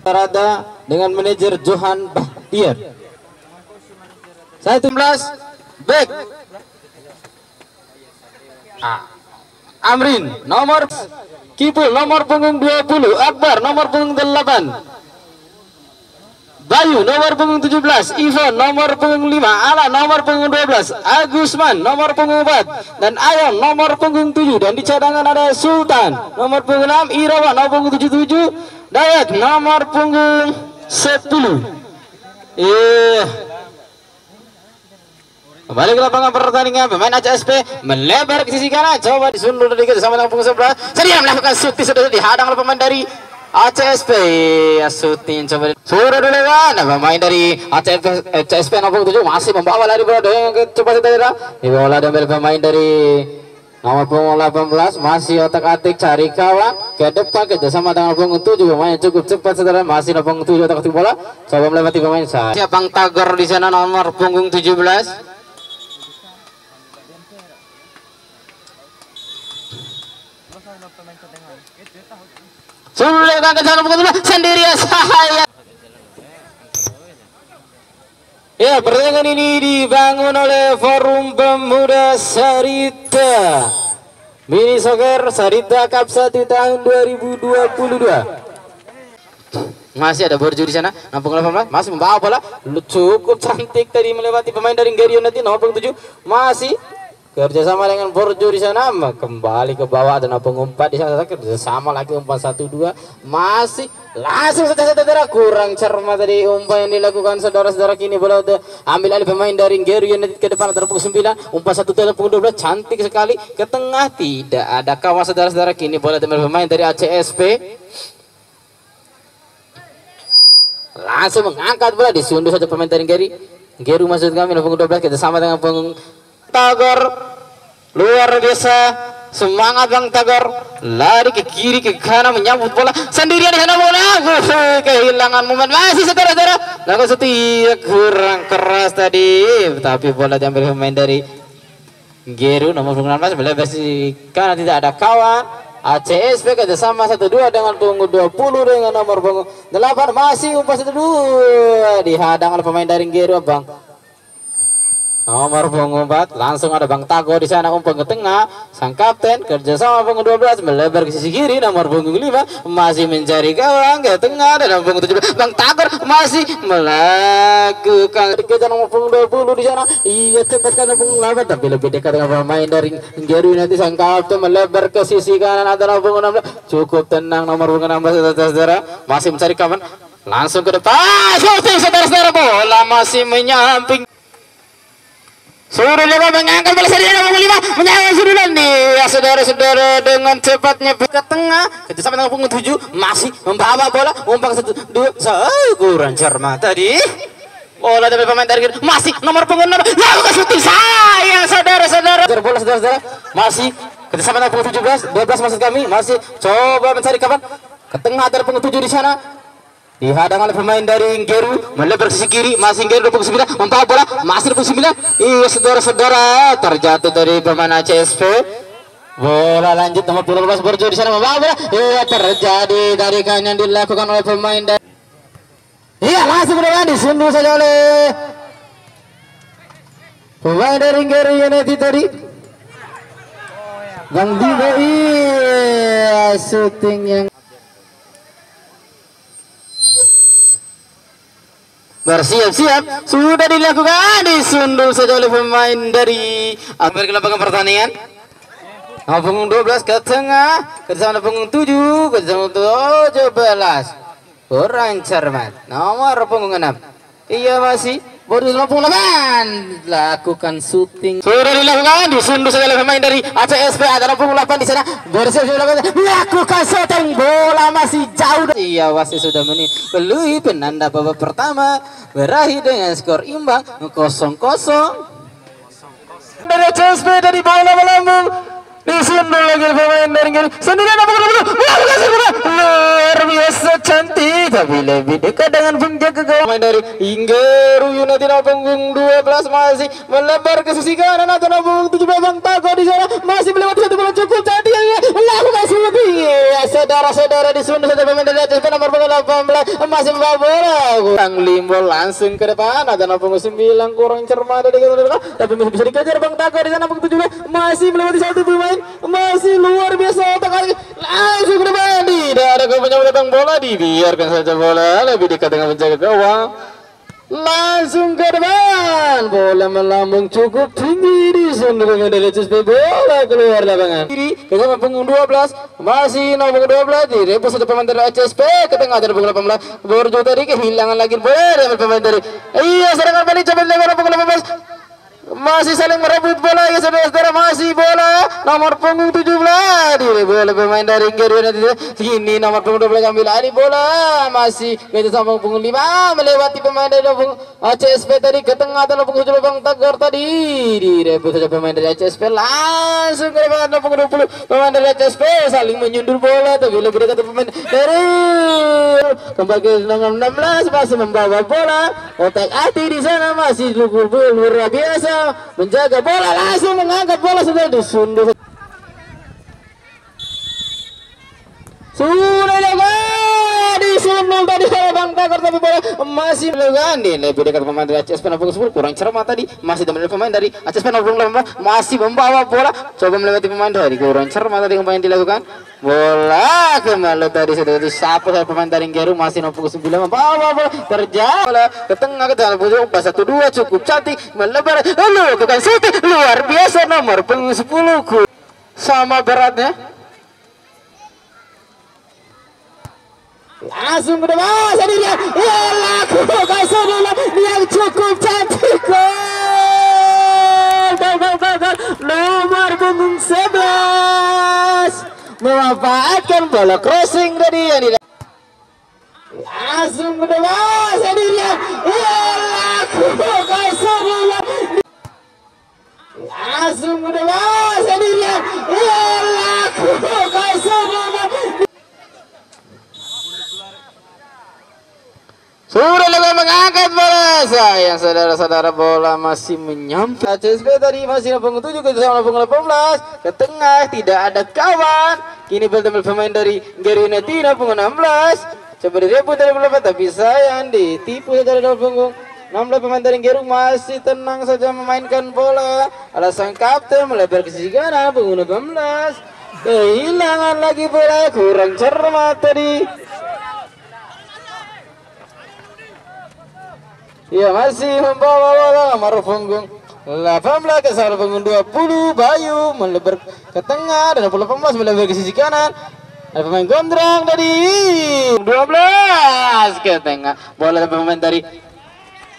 Rada dengan manajer Johan Bahtiar. 11 back Amrin nomor Kipul nomor punggung 20, Akbar nomor punggung 8, Bayu nomor punggung 17, Ivan nomor punggung 5, Ala nomor punggung 12, Agusman nomor punggung 4, dan Ayon nomor punggung 7. Dan di cadangan ada Sultan nomor punggung 6, Irawan nomor punggung 77, Dayat nomor punggung 10. Kembali ke lapangan pertandingan, pemain ACSP melebar ke sisi kanan, coba disundur dari sama dengan punggung 11. Sedia melakukan shooting, sudah dihadang oleh pemain dari ACSP. Shooting coba sudah dilakukan. Pemain dari ACSP nomor 7 masih membawa lari bola dengan kecepatan daerah. Di bola diambil pemain dari nomor punggung 18, masih otak-atik cari kawan ke depan kerjasama dengan punggung 7. Pemain cukup cepat saudara, masih nomor punggung 7 otak-atik bola, coba melewati pemain saya. Siapang Tagar di sana nomor punggung 17. Sudah ke sana pukul sendirian saya. Ya, pertandingan ini dibangun oleh Forum Pemuda Sarita Mini Soccer Sarita Cup 1 tahun 2022. Masih ada Borju di sana, nampung 18, masih membawa bola, cukup cantik tadi melewati pemain dari Gerio nanti nomor 7, masih kerjasama dengan Borjo di sana, kembali ke bawah dan pengumpat di sana, kerjasama lagi umpan 1-2, masih langsung saudara kurang cermat tadi umpan yang dilakukan saudara-saudara. Kini bola udah ambil alih pemain dari Gerio nanti ke depan ada punggung 9, umpan 1 punggung 12, cantik sekali ke tengah, tidak ada kawan saudara-saudara. Kini bola diambil pemain dari ACSP, langsung mengangkat bola, disunduh saja pemain dari Gerio maksud kami punggung 12, kerjasama dengan punggung Tagar, luar biasa semangat Bang Tagar, lari ke kiri ke kanan menyambut bola sendirian di sana, bola kehilangan momen, masih saudara-saudara lakukan setia kurang keras tadi, tapi bola diambil pemain dari Geru nomor 16 melebar di kanan, tidak ada kawan. ACSP kerjasama 1-2 dengan punggung 20 dengan nomor punggung 8, masih umpan 1-2 dihadang oleh pemain dari Geru Bang. Nomor punggung 4 langsung ada Bang Tago di sana, umpan ke tengah, sang kapten kerjasama punggung 12 melebar ke sisi kiri nomor punggung 5, masih mencari gawang ke tengah dan punggung 17 Bang Tago masih melakukan kejar nomor punggung 20 di sana, ia tempatkan punggung 8 tapi lebih dekat dengan pemain dari Geru nanti, sang kapten melebar ke sisi kanan adalah punggung 16, cukup tenang nomor punggung 16 saudara, masih mencari kawan, langsung ke depan, shooting saudara-saudara, bola masih menyamping. Sudah mengangkat bola serius nomor 5 menyangkut sudah nih ya saudara-saudara, dengan cepatnya ke tengah kerjasama dengan punggung 7 masih membawa bola, umpan 1-2 kurang cermat tadi, bola dari pemain dari masih nomor punggung 6 lakukan shooting, sayang saudara-saudara, bola saudara-saudara masih kerjasama dengan punggung 17 12 maksud kami, masih coba mencari kawan ke tengah dari punggung 7 di sana, dihadang oleh pemain dari Geru melebar ke sisi kiri, masih Geru 29 membawa bola, masih 29, iya saudara-saudara terjatuh dari pemain ACSP, bola lanjut nomor 12 Borjo di sana membawa bola, iya terjadi tarikan yang dilakukan oleh pemain dari, iya langsung berani disunduh saja oleh pemain dari Geru United tadi Bang Diba, iya shooting yang bersiap-siap sudah dilakukan, disundul saja oleh pemain dari akhir ke lapangan pertandingan. Nomor punggung 12 ke tengah kerjasama punggung 7 kerjasama 17 kurang cermat nomor punggung 6, iya masih baru nomor punggung 8 lakukan shooting, sudah dilakukan, disundul saja oleh pemain dari ACSP, ada nomor punggung 8 di sana bersiap-siap melakukan shooting, bola masih jauh, iya wasit sudah menilai penanda babak pertama berakhir dengan skor imbang 0-0 dari ACSP dari bola melambung Disundul lagi pemain dari Geru sendirian luar biasa cantik tapi lebih dekat dengan penjaga gawang dari Geru United punggung 12 masih melebar ke sisi kanan atau punggung 17 Bang Tago di sana masih melewati satu bola cukup cantik melakukan shooting saudara-saudara disundul saja pemain dari ACSP nomor 18 masih membawa bola kurang limbol langsung ke depan ada punggung 9 kurang cermat dari tapi masih bisa dikejar Bang Tago di sana punggung 17 masih melewati satu pemain masih luar biasa otak langsung ke depan tidak ada kepunyaan datang bola dibiarkan saja bola lebih dekat dengan penjaga gawang langsung ke depan bola melambung cukup tinggi di sana dari ACSP bola keluar lapangan kiri ke punggung 12 masih nomor 12 direbus satu pemain dari ACSP ke tengah dari punggung 18 Borjo tadi kehilangan lagi bola dari pemain dari serangan balik coba lewat punggung 18 masih saling merebut bola ya saudara-saudara masih bola nomor punggung 17 direbut oleh pemain dari Geru United kini nomor punggung 12 ambil alih bola masih ke sama punggung 5 melewati pemain dari punggung ACSP tadi ke tengah dalam punggung 17 Bang Tagar tadi direbut saja pemain dari ACSP langsung ke depan punggung 20 pemain dari ACSP saling menyundul bola tapi lebih dekat pemain dari kembali ke nomor 16 masih membawa bola otak hati di sana masih luar biasa menjaga bola langsung mengangkat bola sudah disundul sudah jaga disundul tadi oleh Bang Tagar tapi bola masih melegan lebih dekat pemain dari ACSP nomor 10 kurang cermat tadi masih teman pemain dari ACSP nomor 18 masih membawa bola coba melewati pemain dari kurang cermat tadi yang dilakukan bola kembali tadi sudah disapu oleh pemain dari Geru masih nomor 9 membawa bola terjatuh ke tengah ke dalam pojok 1-2 cukup cantik melebar lalu bukan shooting luar biasa nomor 10 sama beratnya langsung ke depan sendirian lakukan sendirian yang cukup cantik gol nomor punggung 11 memanfaatkan bola crossing tadi yang langsung ke depan sendirian lakukan sendirian langsung ke depan sendirian lakukan sendirian sudah lebih mengangkat bola sayang saudara-saudara bola masih menyampai ACSP tadi masih punggung 7 ke sama punggung 18 ke tengah tidak ada kawan kini bertemu pemain dari Geru United punggung 16 coba direbut dari bola tapi sayang ditipu saja dari punggung 16 pemain dari Geru masih tenang saja memainkan bola alasan kapten melebar ke sisi kanan punggung 18 kehilangan lagi bola kurang cermat tadi ya masih membawa bola nomor punggung 18 ke sana punggung 20 Bayu melebar ke tengah dan 18 melebar ke sisi kanan ada pemain gondrong dari 12 ke tengah bola pemain dari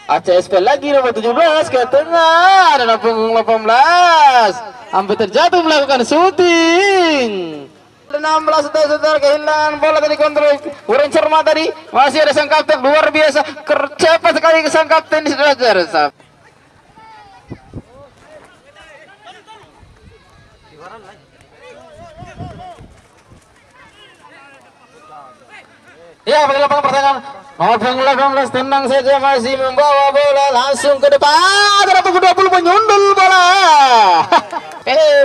ACSP lagi nomor 17 ke tengah dan punggung 18 hampir terjatuh melakukan shooting 16 saudara kehilangan bola tadi kontrol kurang cermat tadi masih ada sang kapten luar biasa cepat sekali ke sang kapten di saudara ya pada lapangan pertandingan nomor 18 tenang saja masih membawa bola langsung ke depan ada punggung 20 menyundul bola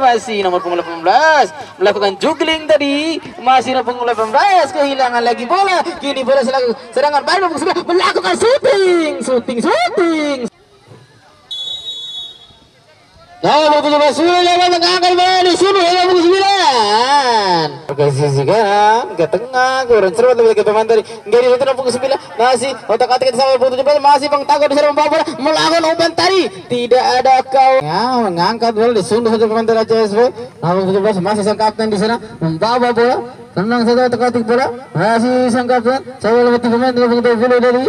masih nomor punggung 18 melakukan juggling tadi masih nomor punggung 18 kehilangan lagi bola kini bola serangan baru melakukan shooting nomor 17 sudah mengangkat bola di sini nomor 9 ke sisi kanan ke tengah kurang cermat lebih ke pemain dari Geru itu nomor 9 masih otak-atik sama punggung 17 masih Bang Tago di sana membawa bola melakukan umpan tadi tidak ada kawan ya mengangkat bola disundul satu pemain dari ACSP nomor 17 masih sang kapten di sana membawa bola tenang saja otak-atik bola masih sang kapten coba lebih pemain dari punggung 20 dari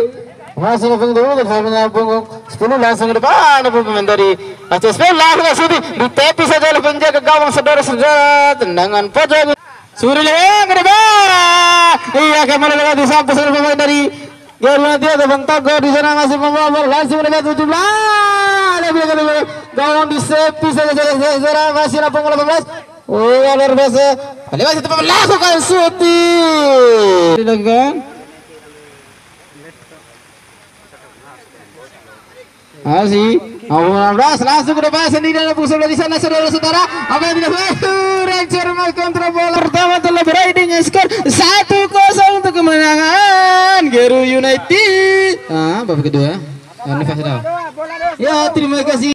masih punggung 20 dari punggung 10 langsung ke depan pemain dari ACSP langsung shooting di tepi saja oleh penjaga gawang saudara-saudara tendangan pojok sudah ke depan iya kembali lagi disapu oleh pemain dari Geru United ada Bang Tago di sana masih membawa bola langsung ke 17 lebih gawang di tepi saja saudara masih punggung 18 Oh, luar biasa. Lewat itu melakukan shooting. Dilakukan. Masih. 16 langsung ke depan sendiri dan pusat dari sana saudara-saudara. Apa yang dilakukan? Ranger kontra bola pertama telah berakhir dengan skor 1-0 untuk kemenangan Geru United. Babak kedua. Ya, terima kasih.